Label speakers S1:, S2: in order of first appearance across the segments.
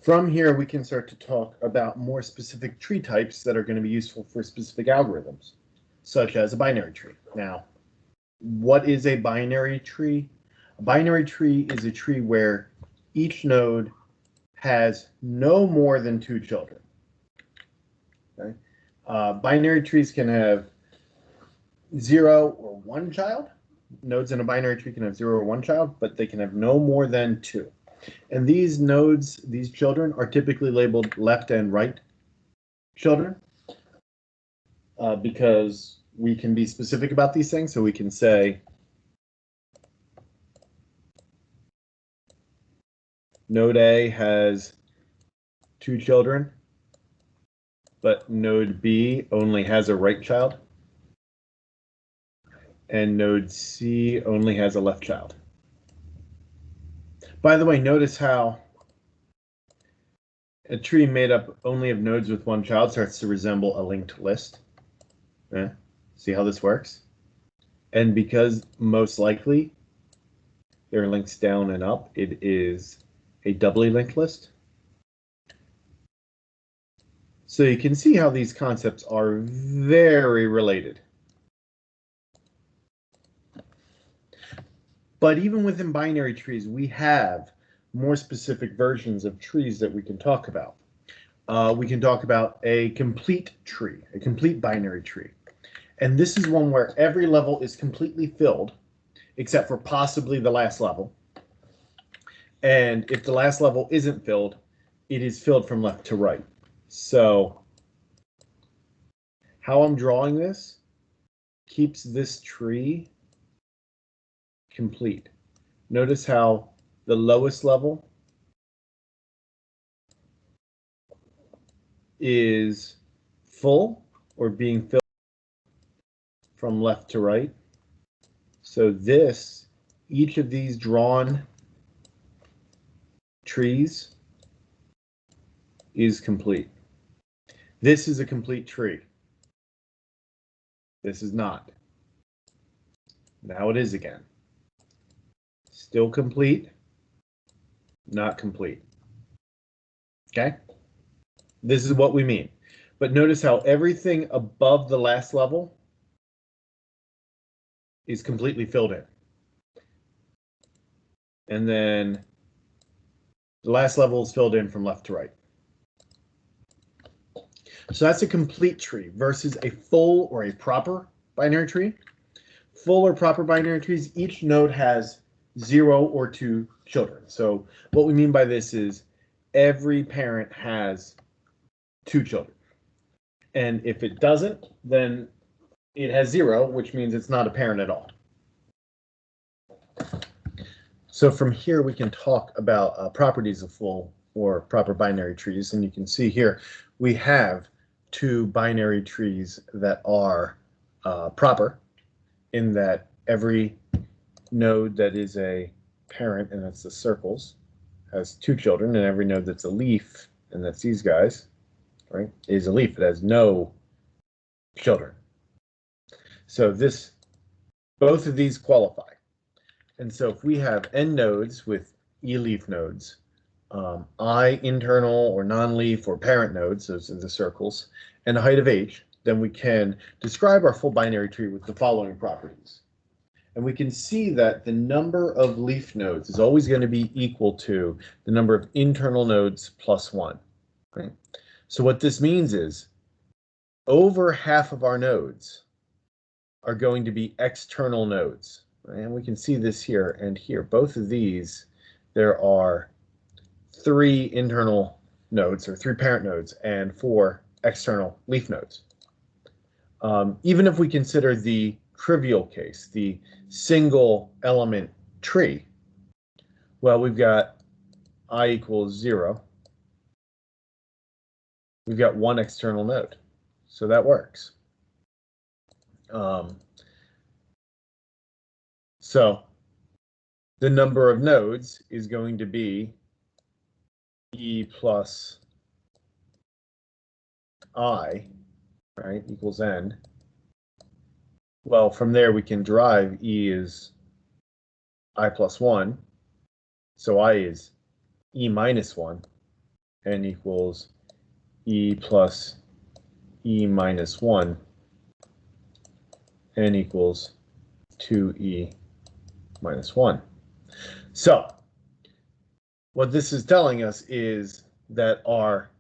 S1: From here, we can start to talk about more specific tree types that are going to be useful for specific algorithms, such as a binary tree. Now, what is a binary tree? A binary tree is a tree where each node has no more than two children. Okay? Binary trees can have 0 or 1 child. Nodes in a binary tree can have 0 or 1 child, but they can have no more than 2. And these nodes, these children, are typically labeled left and right children because we can be specific about these things. So we can say node A has 2 children, but node B only has a right child, and node C only has a left child. By the way, notice how a tree made up only of nodes with 1 child starts to resemble a linked list. See how this works? And because most likely there are links down and up, it is a doubly linked list. So you can see how these concepts are very related. But even within binary trees, we have more specific versions of trees that we can talk about. We can talk about a complete tree, a complete binary tree. And this is one where every level is completely filled, except for possibly the last level. And if the last level isn't filled, it is filled from left to right. So how I'm drawing this keeps this tree complete. Notice how the lowest level is full or being filled from left to right. So this, each of these drawn trees is complete. This is a complete tree. This is not. Now it is again. Still complete, not complete. Okay? This is what we mean. But notice how everything above the last level is completely filled in. And then the last level is filled in from left to right. So that's a complete tree versus a full or a proper binary tree. Full or proper binary trees, each node has 0 or 2 children. So what we mean by this is every parent has 2 children. And if it doesn't, then it has 0, which means it's not a parent at all. So from here, we can talk about properties of full or proper binary trees. And you can see here, we have 2 binary trees that are proper, in that every node that is a parent, and that's the circles, has 2 children, and every node that's a leaf, and that's these guys, right, is a leaf. It has no children. So this, both of these qualify. And so if we have n nodes with e-leaf nodes, I internal or non-leaf or parent nodes, those are the circles, and a height of h, then we can describe our full binary tree with the following properties. And we can see that the number of leaf nodes is always going to be equal to the number of internal nodes plus 1. Right? So what this means is over half of our nodes are going to be external nodes. Right? And we can see this here and here. Both of these, there are 3 internal nodes, or 3 parent nodes, and 4 external leaf nodes. Even if we consider the trivial case, the single element tree, well, we've got I equals 0. We've got 1 external node, so that works. So the number of nodes is going to be E plus I, right, equals N. Well, from there we can derive E is I plus 1, so I is E minus 1, n equals e plus e minus 1, n equals 2e minus 1. So what this is telling us is that our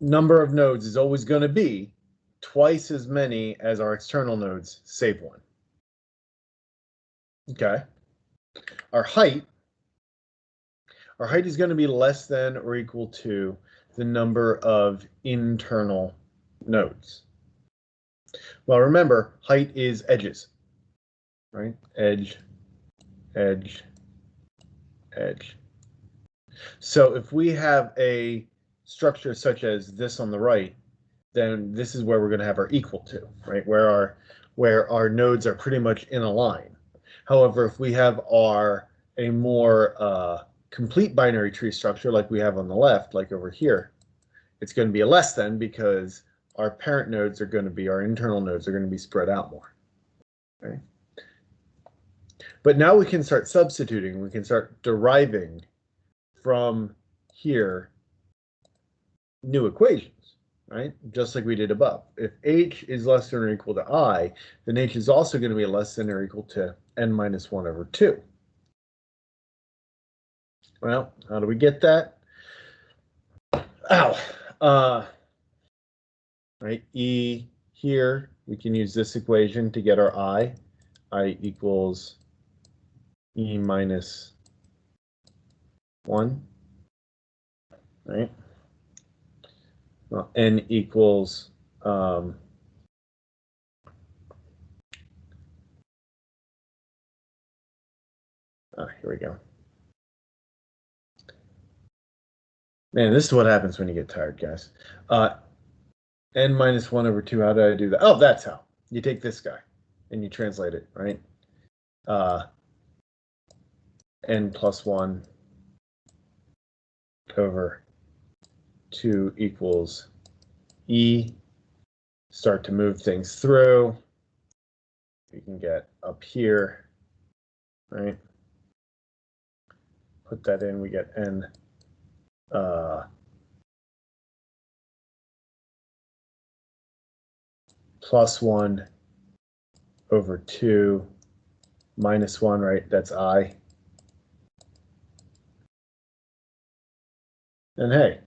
S1: number of nodes is always going to be twice as many as our external nodes, save 1. Okay. Our height is going to be less than or equal to the number of internal nodes. Well, remember, height is edges, right? Edge, edge, edge. So if we have a structure such as this on the right, then this is where we're going to have our equal to, right? Where our nodes are pretty much in a line. However, if we have a more complete binary tree structure like we have on the left, like over here, it's going to be a less than, because our parent nodes are going to be, our internal nodes are going to be spread out more. Okay? But now we can start substituting. We can start deriving from here new equations, right? Just like we did above. If h is less than or equal to I, then h is also going to be less than or equal to n minus 1 over 2. Well, how do we get that? Right, e here, we can use this equation to get our I equals e minus 1, right? Well, n equals here we go. Man, this is what happens when you get tired, guys. N minus 1 over 2, how did I do that? Oh, that's how. You take this guy and you translate it, right? N plus 1 over 2 equals E. Start to move things through. You can get up here, right? Put that in, we get N plus 1 over 2 minus 1, right? That's I. And hey,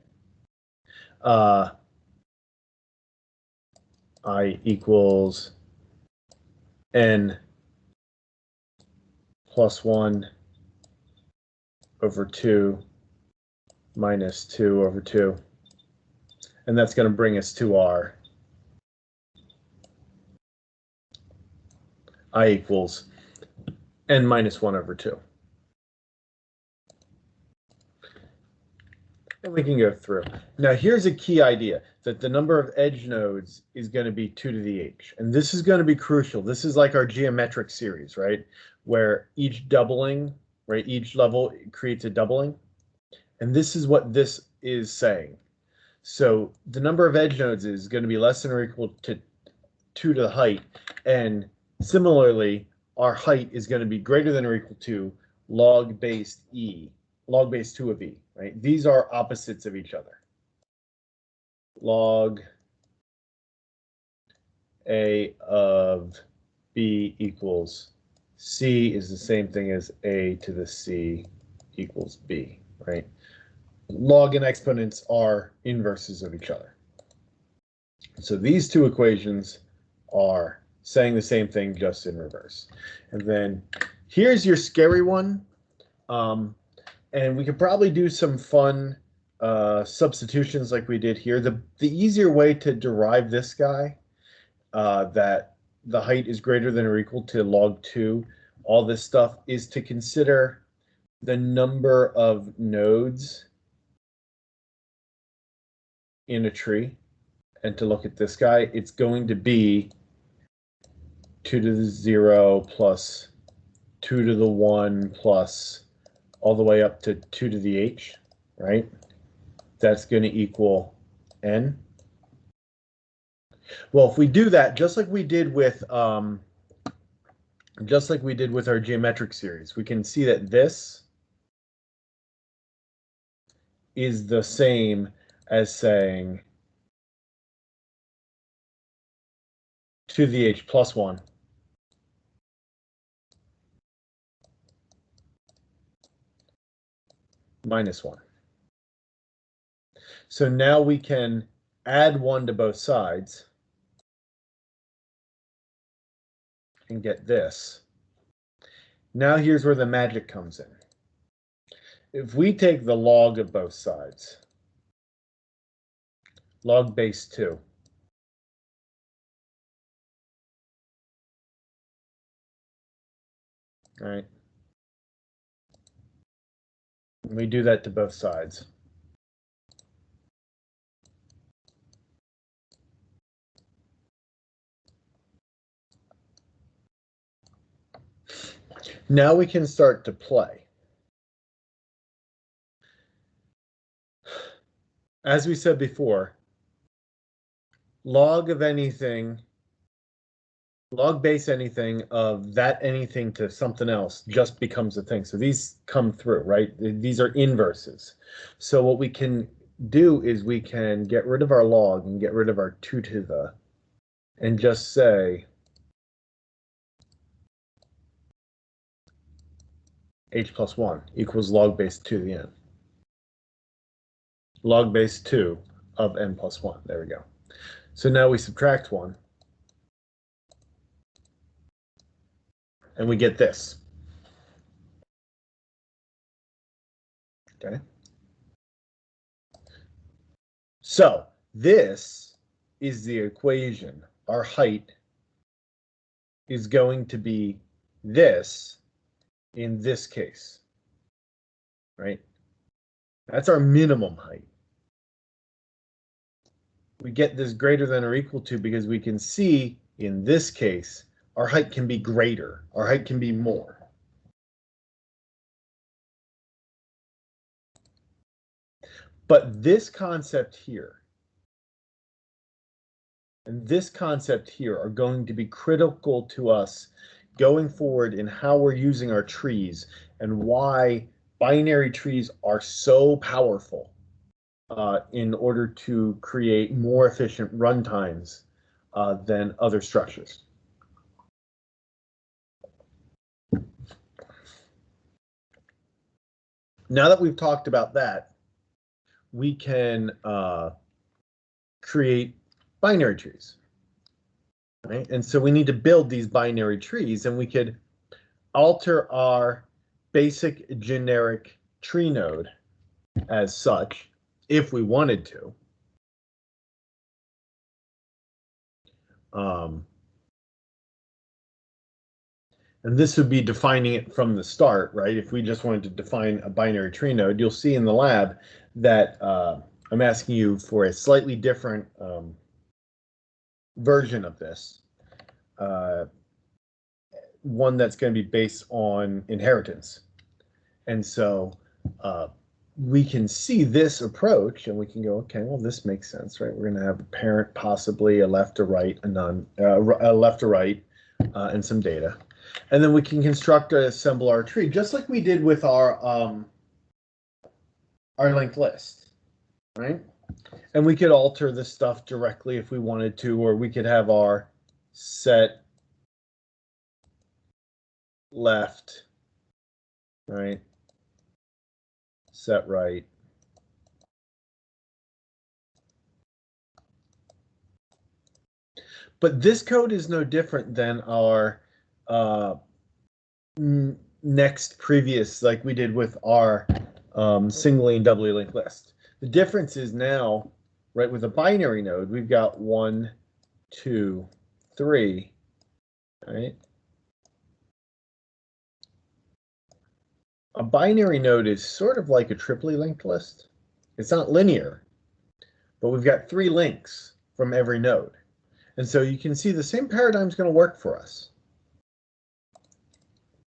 S1: I equals N plus 1 over 2 minus 2 over 2. And that's going to bring us to our I equals N minus 1 over 2. And we can go through. Now, here's a key idea, that the number of edge nodes is going to be 2 to the h. And this is going to be crucial. This is like our geometric series, right? Where each doubling, right, each level creates a doubling. And this is what this is saying. So the number of edge nodes is going to be less than or equal to 2 to the height. And similarly, our height is going to be greater than or equal to log base 2 of e, right? These are opposites of each other. Log a of b equals c is the same thing as a to the c equals b, right? Log and exponents are inverses of each other. So these two equations are saying the same thing, just in reverse. And then here's your scary one. And we could probably do some fun substitutions like we did here. The easier way to derive this guy, that the height is greater than or equal to log 2, all this stuff, is to consider the number of nodes in a tree. And to look at this guy, it's going to be 2 to the 0 plus 2 to the 1 plus all the way up to 2 to the h, right? That's going to equal n. Well, if we do that, just like we did with our geometric series, we can see that this is the same as saying 2 to the h plus 1 minus 1. So now we can add 1 to both sides and get this. Now here's where the magic comes in. If we take the log of both sides, log base 2, right? And we do that to both sides. Now we can start to play. As we said before, log of anything, log base anything of that anything to something else just becomes a thing. So these come through, right? These are inverses. So what we can do is we can get rid of our log and get rid of our 2 to the, and just say h plus 1 equals log base 2 to the n. Log base 2 of n plus 1. There we go. So now we subtract 1. And we get this. Okay. So this is the equation. Our height is going to be this in this case, right? That's our minimum height. We get this greater than or equal to because we can see in this case, our height can be greater. Our height can be more. But this concept here and this concept here are going to be critical to us going forward in how we're using our trees and why binary trees are so powerful in order to create more efficient runtimes than other structures. Now that we've talked about that, we can create binary trees, right? And so we need to build these binary trees, and we could alter our basic generic tree node as such if we wanted to. And this would be defining it from the start, right? If we just wanted to define a binary tree node, you'll see in the lab that I'm asking you for a slightly different version of this, one that's going to be based on inheritance. And so we can see this approach and we can go, okay, well, this makes sense, right? We're going to have a parent, possibly a left or right, a left or right, and some data. And then we can construct or assemble our tree, just like we did with our linked list, right? And we could alter this stuff directly if we wanted to, or we could have our set left, right, set right. But this code is no different than our next previous, like we did with our singly and doubly linked list. The difference is now, right, with a binary node, we've got 1, 2, 3, right? A binary node is sort of like a triply linked list. It's not linear, but we've got 3 links from every node. And so you can see the same paradigm is going to work for us.